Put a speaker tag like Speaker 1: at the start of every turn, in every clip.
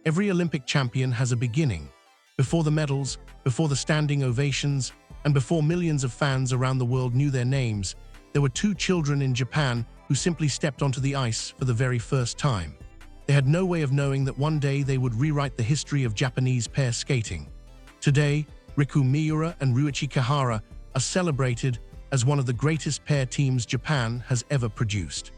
Speaker 1: Every Olympic champion has a beginning. Before the medals, before the standing ovations, and before millions of fans around the world knew their names, there were two children in Japan who simply stepped onto the ice for the very first time. They had no way of knowing that one day they would rewrite the history of Japanese pair skating. Today, Riku Miura and Ryuichi Kihara are celebrated as one of the greatest pair teams Japan has ever produced.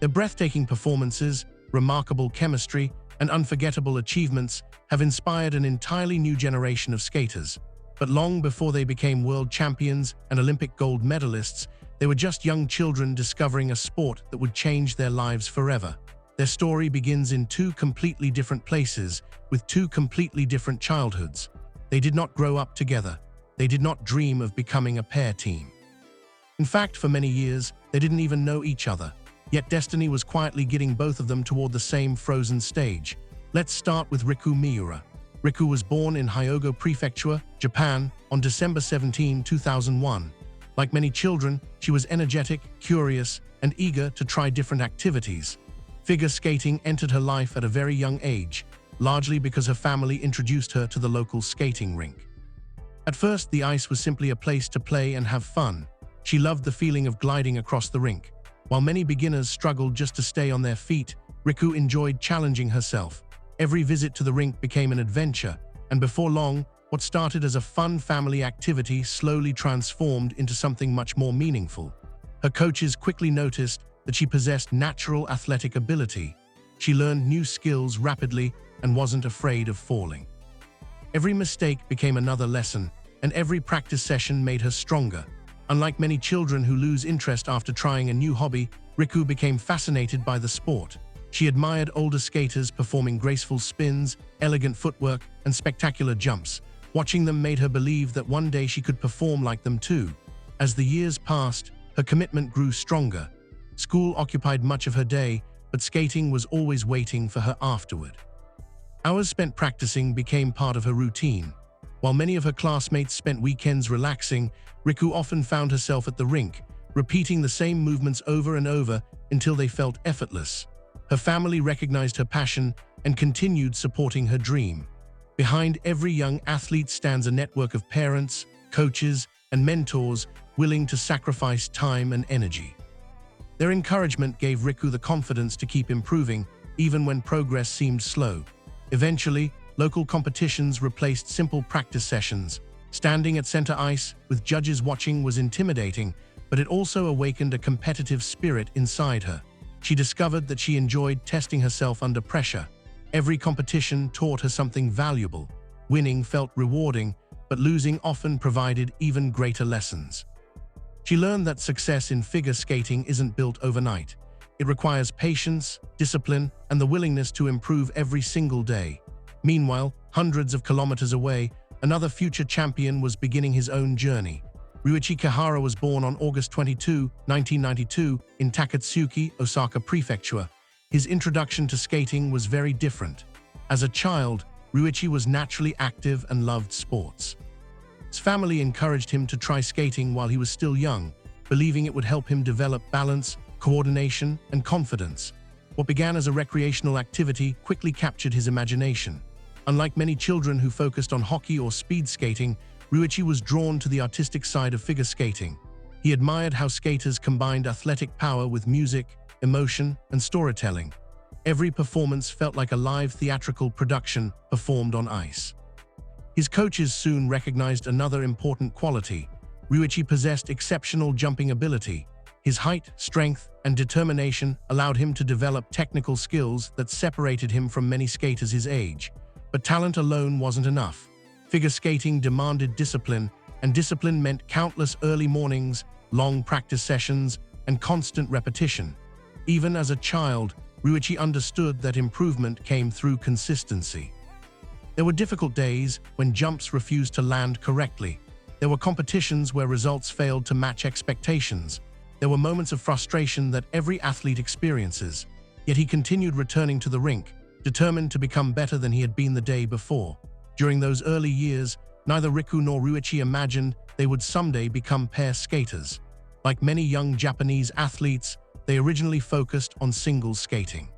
Speaker 1: Their breathtaking performances, remarkable chemistry, and unforgettable achievements have inspired an entirely new generation of skaters. But long before they became world champions and Olympic gold medalists, they were just young children discovering a sport that would change their lives forever. Their story begins in two completely different places, with two completely different childhoods. They did not grow up together. They did not dream of becoming a pair team. In fact, for many years, they didn't even know each other. Yet destiny was quietly getting both of them toward the same frozen stage. Let's start with Riku Miura. Riku was born in Hyogo Prefecture, Japan, on December 17, 2001. Like many children, she was energetic, curious, and eager to try different activities. Figure skating entered her life at a very young age, largely because her family introduced her to the local skating rink. At first, the ice was simply a place to play and have fun. She loved the feeling of gliding across the rink. While many beginners struggled just to stay on their feet, Riku enjoyed challenging herself. Every visit to the rink became an adventure, and before long, what started as a fun family activity slowly transformed into something much more meaningful. Her coaches quickly noticed that she possessed natural athletic ability. She learned new skills rapidly and wasn't afraid of falling. Every mistake became another lesson, and every practice session made her stronger. Unlike many children who lose interest after trying a new hobby, Riku became fascinated by the sport. She admired older skaters performing graceful spins, elegant footwork, and spectacular jumps. Watching them made her believe that one day she could perform like them too. As the years passed, her commitment grew stronger. School occupied much of her day, but skating was always waiting for her afterward. Hours spent practicing became part of her routine. While many of her classmates spent weekends relaxing, Riku often found herself at the rink, repeating the same movements over and over until they felt effortless. Her family recognized her passion and continued supporting her dream. Behind every young athlete stands a network of parents, coaches, and mentors willing to sacrifice time and energy. Their encouragement gave Riku the confidence to keep improving, even when progress seemed slow. Eventually, local competitions replaced simple practice sessions. Standing at center ice with judges watching was intimidating, but it also awakened a competitive spirit inside her. She discovered that she enjoyed testing herself under pressure. Every competition taught her something valuable. Winning felt rewarding, but losing often provided even greater lessons. She learned that success in figure skating isn't built overnight. It requires patience, discipline, and the willingness to improve every single day. Meanwhile, hundreds of kilometers away, another future champion was beginning his own journey. Ryuichi Kihara was born on August 22, 1992, in Takatsuki, Osaka Prefecture. His introduction to skating was very different. As a child, Ryuichi was naturally active and loved sports. His family encouraged him to try skating while he was still young, believing it would help him develop balance, coordination, and confidence. What began as a recreational activity quickly captured his imagination. Unlike many children who focused on hockey or speed skating, Ryuichi was drawn to the artistic side of figure skating. He admired how skaters combined athletic power with music, emotion, and storytelling. Every performance felt like a live theatrical production performed on ice. His coaches soon recognized another important quality. Ryuichi possessed exceptional jumping ability. His height, strength, and determination allowed him to develop technical skills that separated him from many skaters his age. But talent alone wasn't enough. Figure skating demanded discipline, and discipline meant countless early mornings, long practice sessions, and constant repetition. Even as a child, Ryuichi understood that improvement came through consistency. There were difficult days when jumps refused to land correctly. There were competitions where results failed to match expectations. There were moments of frustration that every athlete experiences. Yet he continued returning to the rink, determined to become better than he had been the day before. During those early years, neither Riku nor Ryuichi imagined they would someday become pair skaters. Like many young Japanese athletes, they originally focused on singles skating.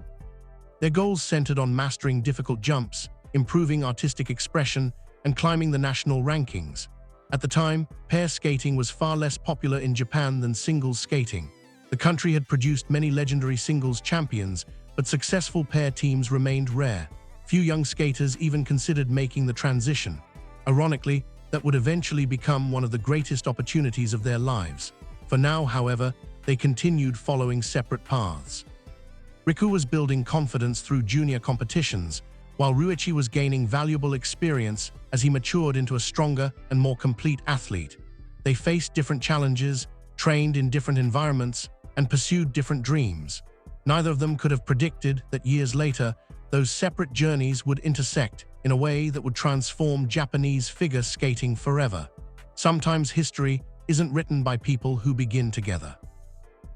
Speaker 1: Their goals centered on mastering difficult jumps, improving artistic expression, and climbing the national rankings. At the time, pair skating was far less popular in Japan than singles skating. The country had produced many legendary singles champions, but successful pair teams remained rare. Few young skaters even considered making the transition. Ironically, that would eventually become one of the greatest opportunities of their lives. For now, however, they continued following separate paths. Riku was building confidence through junior competitions, while Ryuichi was gaining valuable experience as he matured into a stronger and more complete athlete. They faced different challenges, trained in different environments, and pursued different dreams. Neither of them could have predicted that years later, those separate journeys would intersect in a way that would transform Japanese figure skating forever. Sometimes history isn't written by people who begin together.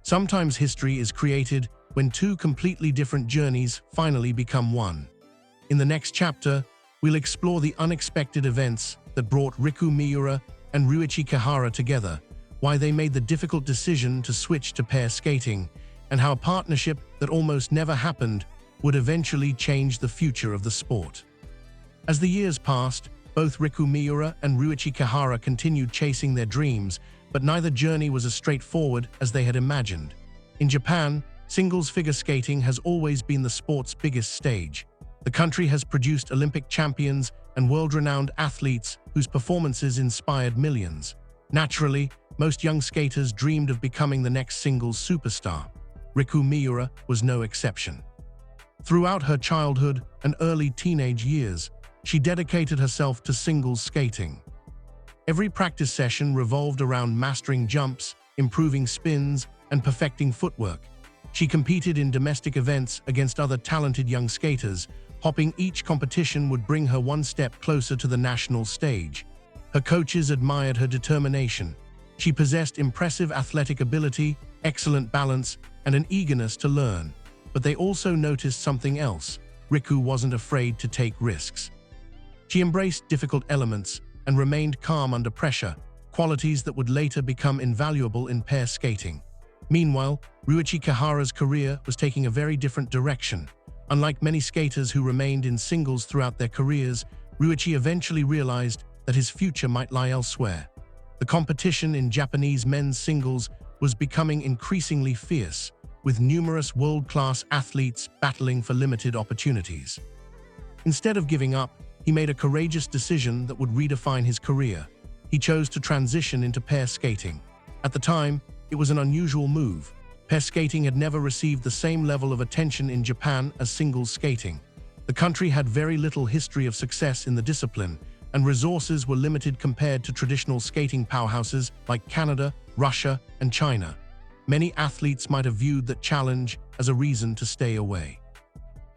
Speaker 1: Sometimes history is created when two completely different journeys finally become one. In the next chapter, we'll explore the unexpected events that brought Riku Miura and Ryuichi Kihara together, why they made the difficult decision to switch to pair skating, and how a partnership that almost never happened would eventually change the future of the sport. As the years passed, both Riku Miura and Ryuichi Kihara continued chasing their dreams, but neither journey was as straightforward as they had imagined. In Japan, singles figure skating has always been the sport's biggest stage. The country has produced Olympic champions and world-renowned athletes whose performances inspired millions. Naturally, most young skaters dreamed of becoming the next singles superstar. Riku Miura was no exception. Throughout her childhood and early teenage years, she dedicated herself to singles skating. Every practice session revolved around mastering jumps, improving spins, and perfecting footwork. She competed in domestic events against other talented young skaters. Hopping each competition would bring her one step closer to the national stage. Her coaches admired her determination. She possessed impressive athletic ability, excellent balance, and an eagerness to learn. But they also noticed something else. Riku wasn't afraid to take risks. She embraced difficult elements and remained calm under pressure, qualities that would later become invaluable in pair skating. Meanwhile, Ryuichi Kihara's career was taking a very different direction. Unlike many skaters who remained in singles throughout their careers, Ryuichi eventually realized that his future might lie elsewhere. The competition in Japanese men's singles was becoming increasingly fierce, with numerous world-class athletes battling for limited opportunities. Instead of giving up, he made a courageous decision that would redefine his career. He chose to transition into pair skating. At the time, it was an unusual move. Pair skating had never received the same level of attention in Japan as singles skating. The country had very little history of success in the discipline, and resources were limited compared to traditional skating powerhouses like Canada, Russia, and China. Many athletes might have viewed that challenge as a reason to stay away.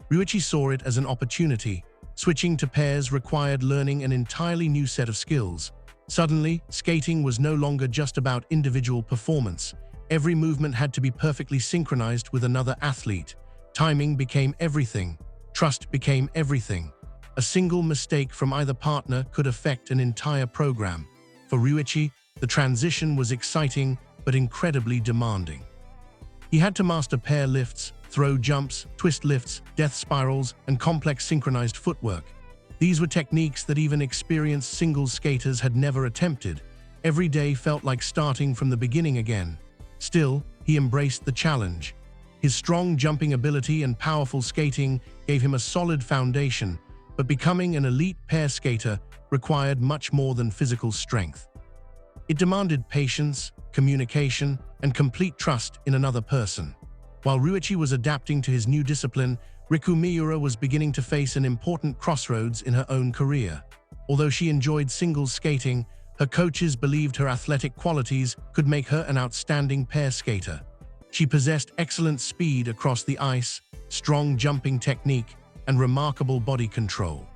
Speaker 1: Ryuichi saw it as an opportunity. Switching to pairs required learning an entirely new set of skills. Suddenly, skating was no longer just about individual performance. Every movement had to be perfectly synchronized with another athlete. Timing became everything. Trust became everything. A single mistake from either partner could affect an entire program. For Ryuichi, the transition was exciting but incredibly demanding. He had to master pair lifts, throw jumps, twist lifts, death spirals, and complex synchronized footwork. These were techniques that even experienced singles skaters had never attempted. Every day felt like starting from the beginning again. Still, he embraced the challenge. His strong jumping ability and powerful skating gave him a solid foundation, but becoming an elite pair skater required much more than physical strength. It demanded patience, communication, and complete trust in another person. While Ryuichi was adapting to his new discipline, Riku Miura was beginning to face an important crossroads in her own career. Although she enjoyed singles skating, her coaches believed her athletic qualities could make her an outstanding pair skater. She possessed excellent speed across the ice, strong jumping technique, and remarkable body control.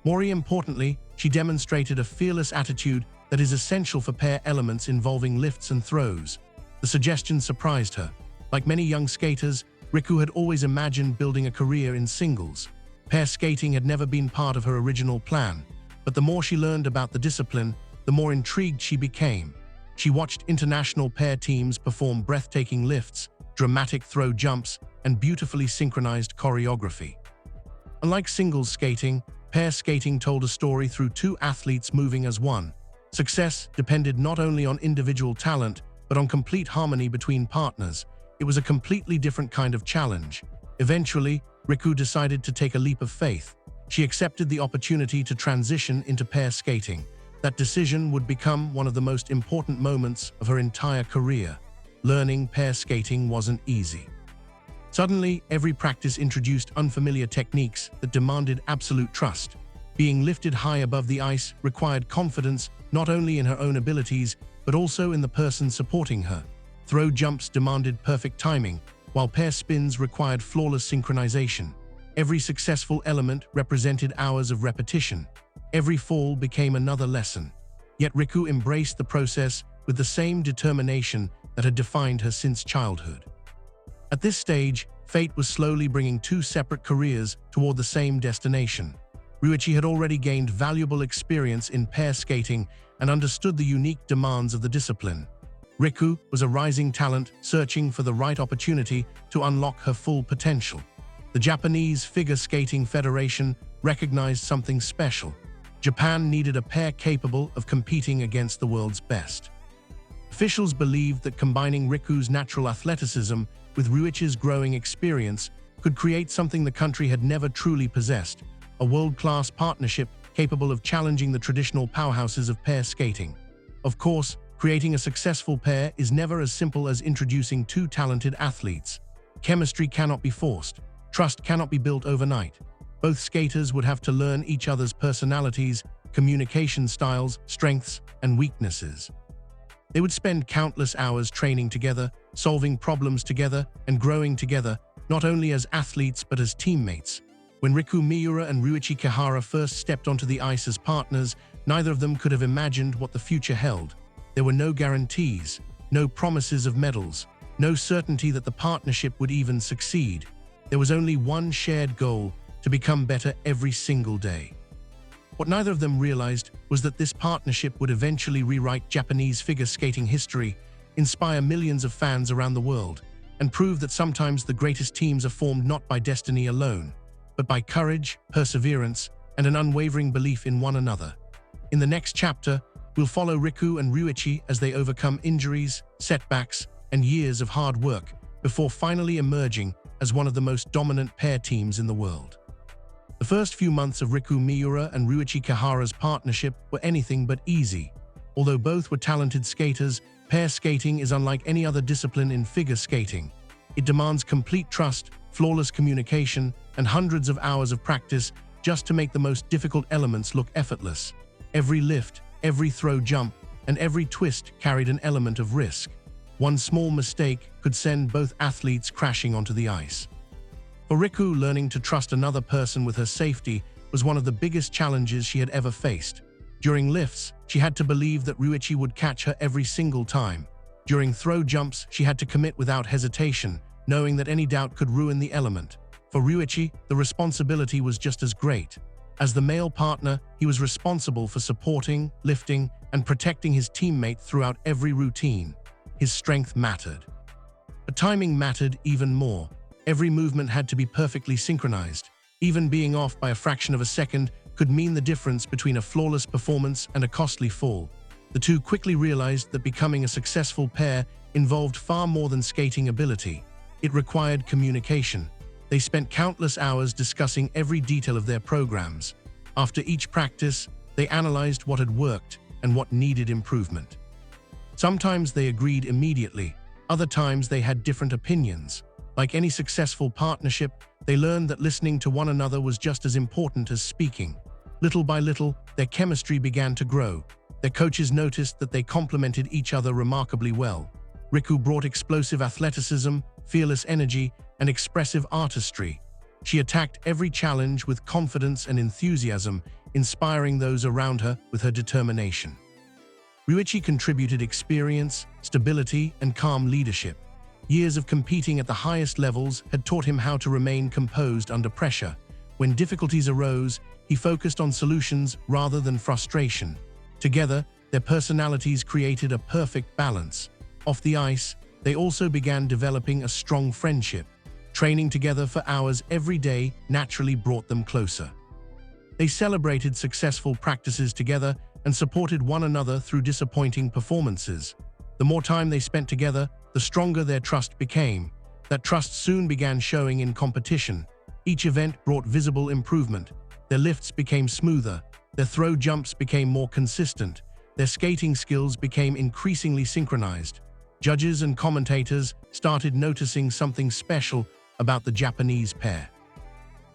Speaker 1: More importantly, she demonstrated a fearless attitude that is essential for pair elements involving lifts and throws. The suggestion surprised her. Like many young skaters, Riku had always imagined building a career in singles. Pair skating had never been part of her original plan, but the more she learned about the discipline, the more intrigued she became. She watched international pair teams perform breathtaking lifts, dramatic throw jumps, and beautifully synchronized choreography. Unlike singles skating, pair skating told a story through two athletes moving as one. Success depended not only on individual talent, but on complete harmony between partners. It was a completely different kind of challenge. Eventually, Riku decided to take a leap of faith. She accepted the opportunity to transition into pair skating. That decision would become one of the most important moments of her entire career. Learning pair skating wasn't easy. Suddenly, every practice introduced unfamiliar techniques that demanded absolute trust. Being lifted high above the ice required confidence not only in her own abilities, but also in the person supporting her. Throw jumps demanded perfect timing, while pair spins required flawless synchronization. Every successful element represented hours of repetition. Every fall became another lesson. Yet Riku embraced the process with the same determination that had defined her since childhood. At this stage, fate was slowly bringing two separate careers toward the same destination. Ryuichi had already gained valuable experience in pair skating and understood the unique demands of the discipline. Riku was a rising talent searching for the right opportunity to unlock her full potential. The Japanese Figure Skating Federation recognized something special. Japan needed a pair capable of competing against the world's best. Officials believed that combining Riku's natural athleticism with Ryuichi's growing experience could create something the country had never truly possessed, a world-class partnership capable of challenging the traditional powerhouses of pair skating. Of course, creating a successful pair is never as simple as introducing two talented athletes. Chemistry cannot be forced. Trust cannot be built overnight. Both skaters would have to learn each other's personalities, communication styles, strengths, and weaknesses. They would spend countless hours training together, solving problems together, and growing together, not only as athletes but as teammates. When Riku Miura and Ryuichi Kihara first stepped onto the ice as partners, neither of them could have imagined what the future held. There were no guarantees, no promises of medals, no certainty that the partnership would even succeed. There was only one shared goal: to become better every single day. What neither of them realized was that this partnership would eventually rewrite Japanese figure skating history, inspire millions of fans around the world, and prove that sometimes the greatest teams are formed not by destiny alone, but by courage, perseverance, and an unwavering belief in one another. In the next chapter, we'll follow Riku and Ryuichi as they overcome injuries, setbacks, and years of hard work before finally emerging as one of the most dominant pair teams in the world. The first few months of Riku Miura and Ryuichi Kihara's partnership were anything but easy. Although both were talented skaters, pair skating is unlike any other discipline in figure skating. It demands complete trust, flawless communication, and hundreds of hours of practice just to make the most difficult elements look effortless. Every lift, every throw jump, and every twist carried an element of risk. One small mistake could send both athletes crashing onto the ice. For Riku, learning to trust another person with her safety was one of the biggest challenges she had ever faced. During lifts, she had to believe that Ryuichi would catch her every single time. During throw jumps, she had to commit without hesitation, knowing that any doubt could ruin the element. For Ryuichi, the responsibility was just as great. As the male partner, he was responsible for supporting, lifting, and protecting his teammate throughout every routine. His strength mattered. But timing mattered even more. Every movement had to be perfectly synchronized. Even being off by a fraction of a second could mean the difference between a flawless performance and a costly fall. The two quickly realized that becoming a successful pair involved far more than skating ability. It required communication. They spent countless hours discussing every detail of their programs. After each practice, they analyzed what had worked and what needed improvement. Sometimes they agreed immediately. Other times they had different opinions. Like any successful partnership, they learned that listening to one another was just as important as speaking. Little by little, their chemistry began to grow. Their coaches noticed that they complemented each other remarkably well. Riku brought explosive athleticism, fearless energy, and expressive artistry. She attacked every challenge with confidence and enthusiasm, inspiring those around her with her determination. Ryuichi contributed experience, stability, and calm leadership. Years of competing at the highest levels had taught him how to remain composed under pressure. When difficulties arose, he focused on solutions rather than frustration. Together, their personalities created a perfect balance. Off the ice, they also began developing a strong friendship. Training together for hours every day naturally brought them closer. They celebrated successful practices together and supported one another through disappointing performances. The more time they spent together, the stronger their trust became. That trust soon began showing in competition. Each event brought visible improvement. Their lifts became smoother, their throw jumps became more consistent, their skating skills became increasingly synchronized. Judges and commentators started noticing something special about the Japanese pair.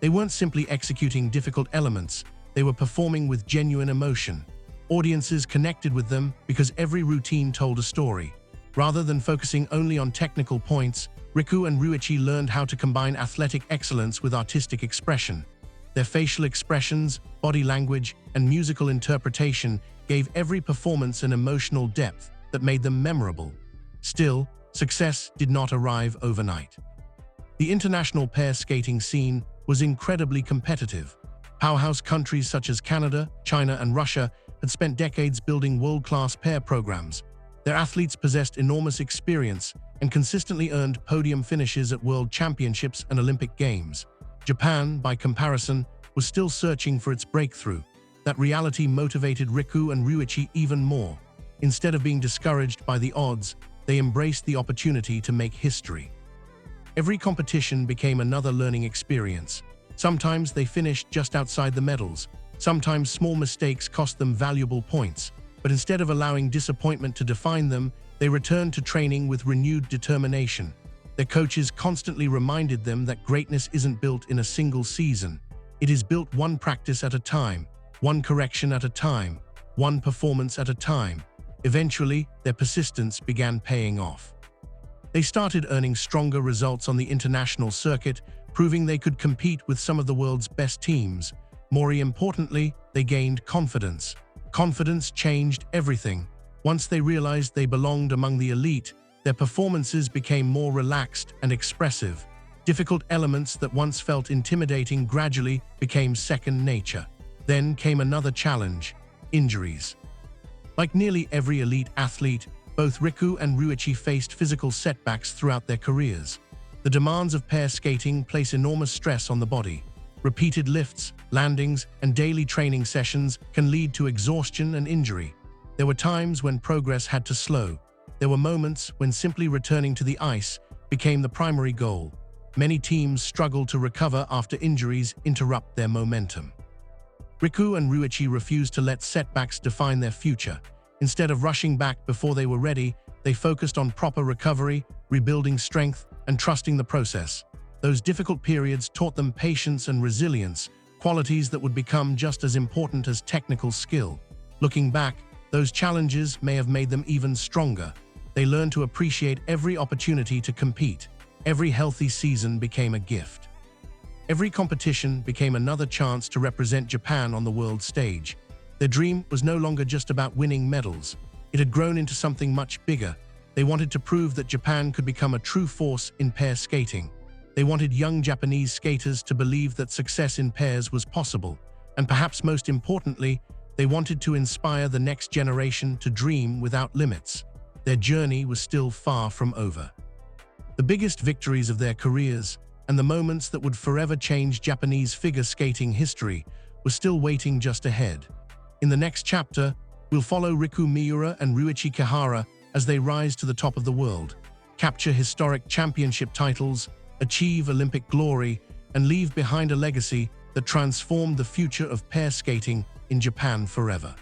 Speaker 1: They weren't simply executing difficult elements, they were performing with genuine emotion. Audiences connected with them because every routine told a story. Rather than focusing only on technical points, Riku and Ryuichi learned how to combine athletic excellence with artistic expression. Their facial expressions, body language, and musical interpretation gave every performance an emotional depth that made them memorable. Still, success did not arrive overnight. The international pair skating scene was incredibly competitive. Powerhouse countries such as Canada, China, and Russia had spent decades building world-class pair programs. Their athletes possessed enormous experience and consistently earned podium finishes at world championships and Olympic Games. Japan, by comparison, was still searching for its breakthrough. That reality motivated Riku and Ryuichi even more. Instead of being discouraged by the odds, they embraced the opportunity to make history. Every competition became another learning experience. Sometimes they finished just outside the medals. Sometimes small mistakes cost them valuable points. But instead of allowing disappointment to define them, they returned to training with renewed determination. Their coaches constantly reminded them that greatness isn't built in a single season. It is built one practice at a time, one correction at a time, one performance at a time. Eventually, their persistence began paying off. They started earning stronger results on the international circuit, proving they could compete with some of the world's best teams. More importantly, they gained confidence. Confidence changed everything. Once they realized they belonged among the elite, their performances became more relaxed and expressive. Difficult elements that once felt intimidating gradually became second nature. Then came another challenge: injuries. Like nearly every elite athlete, both Riku and Ryuichi faced physical setbacks throughout their careers. The demands of pair skating place enormous stress on the body. Repeated lifts, landings, and daily training sessions can lead to exhaustion and injury. There were times when progress had to slow. There were moments when simply returning to the ice became the primary goal. Many teams struggled to recover after injuries interrupt their momentum. Riku and Ryuichi refused to let setbacks define their future. Instead of rushing back before they were ready, they focused on proper recovery, rebuilding strength, and trusting the process. Those difficult periods taught them patience and resilience, qualities that would become just as important as technical skill. Looking back, those challenges may have made them even stronger. They learned to appreciate every opportunity to compete. Every healthy season became a gift. Every competition became another chance to represent Japan on the world stage. Their dream was no longer just about winning medals. It had grown into something much bigger. They wanted to prove that Japan could become a true force in pair skating. They wanted young Japanese skaters to believe that success in pairs was possible. And perhaps most importantly, they wanted to inspire the next generation to dream without limits. Their journey was still far from over. The biggest victories of their careers, and the moments that would forever change Japanese figure skating history, were still waiting just ahead. In the next chapter, we'll follow Riku Miura and Ryuichi Kihara as they rise to the top of the world, capture historic championship titles, achieve Olympic glory, and leave behind a legacy that transformed the future of pair skating in Japan forever.